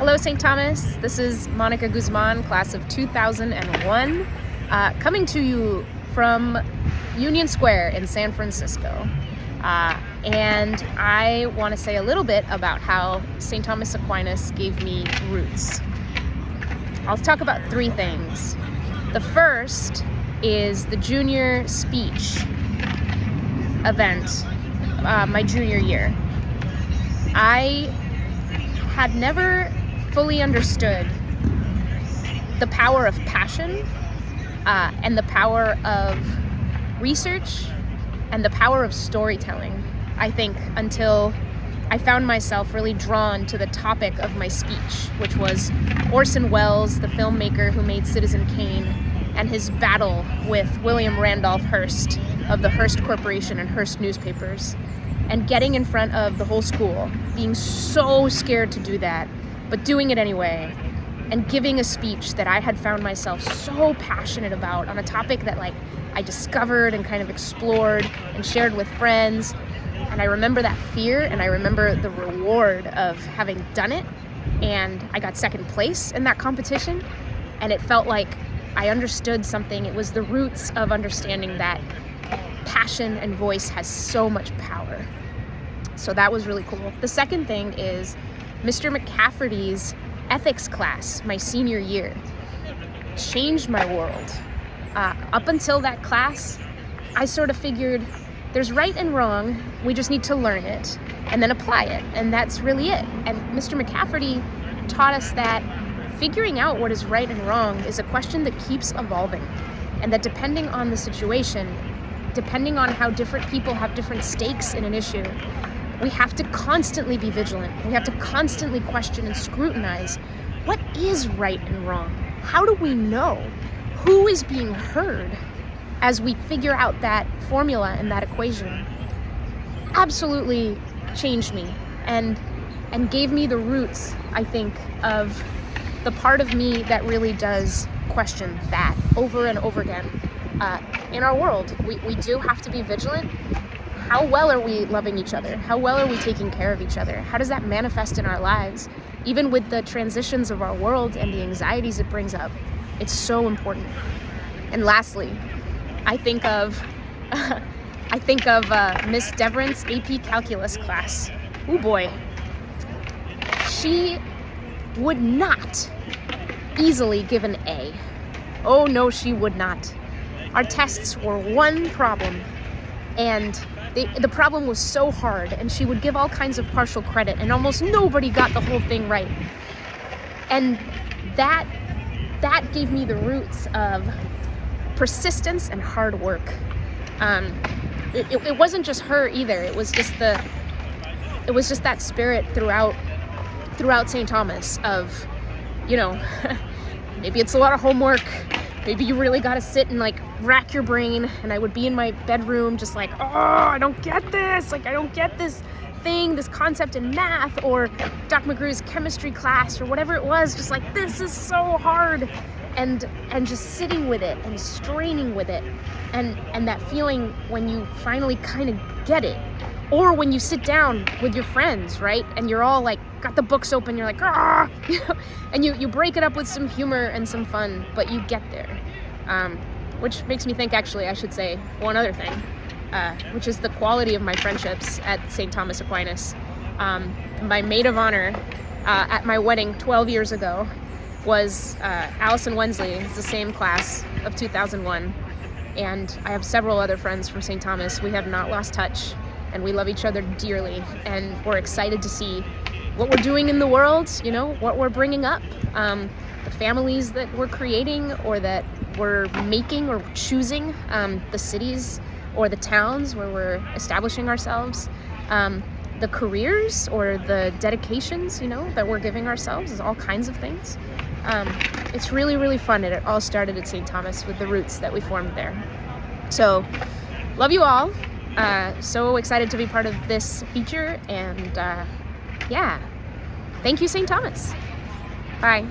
Hello, St. Thomas. This is Monica Guzman, class of 2001, coming to you from Union Square in San Francisco. And I want to say a little bit about how St. Thomas Aquinas gave me roots. I'll talk about three things. The first is the junior speech event, my junior year. I had never fully understood the power of passion and the power of research and the power of storytelling, I think, until I found myself really drawn to the topic of my speech, which was Orson Welles, the filmmaker who made Citizen Kane, and his battle with William Randolph Hearst of the Hearst Corporation and Hearst newspapers, and getting in front of the whole school, being so scared to do that, but doing it anyway, and giving a speech that I had found myself so passionate about on a topic that I discovered and kind of explored and shared with friends. And I remember that fear, and I remember the reward of having done it. And I got second place in that competition, and it felt like I understood something. It was the roots of understanding that passion and voice has so much power. So that was really cool. The second thing is Mr. McCafferty's ethics class, my senior year, changed my world. Up until that class, I sort of figured there's right and wrong, we just need to learn it and then apply it, and that's really it. And Mr. McCafferty taught us that figuring out what is right and wrong is a question that keeps evolving, and that depending on the situation, depending on how different people have different stakes in an issue, we have to constantly be vigilant. We have to constantly question and scrutinize what is right and wrong. How do we know who is being heard as we figure out that formula and that equation? Absolutely changed me and gave me the roots, I think, of the part of me that really does question that over and over again. In our world, we do have to be vigilant. How well are we loving each other? How well are we taking care of each other? How does that manifest in our lives? Even with the transitions of our world and the anxieties it brings up, it's so important. And lastly, I think of Miss Deverance AP Calculus class. Oh boy. She would not easily give an A. Oh no, she would not. Our tests were one problem, and the problem was so hard, and she would give all kinds of partial credit, and almost nobody got the whole thing right. And that gave me the roots of persistence and hard work. It wasn't just her either. It was just that spirit throughout St. Thomas of, maybe it's a lot of homework. Maybe you really got to sit and rack your brain. And I would be in my bedroom just I don't get this. I don't get this thing, this concept in math, or Doc McGrew's chemistry class, or whatever it was. Just this is so hard. And just sitting with it and straining with it. And that feeling when you finally kind of get it. Or when you sit down with your friends, right? And you're all got the books open, you're and you break it up with some humor and some fun, but you get there. Which makes me think, actually, I should say one other thing, which is the quality of my friendships at St. Thomas Aquinas. My maid of honor at my wedding 12 years ago was Allison Wensley. It's the same class of 2001. And I have several other friends from St. Thomas. We have not lost touch, and we love each other dearly, and we're excited to see what we're doing in the world, what we're bringing up, the families that we're creating or that we're making or choosing, the cities or the towns where we're establishing ourselves, the careers or the dedications, that we're giving ourselves, is all kinds of things. It's really, really fun, and it all started at St. Thomas with the roots that we formed there. So, love you all. So excited to be part of this feature, and thank you, St. Thomas. Bye.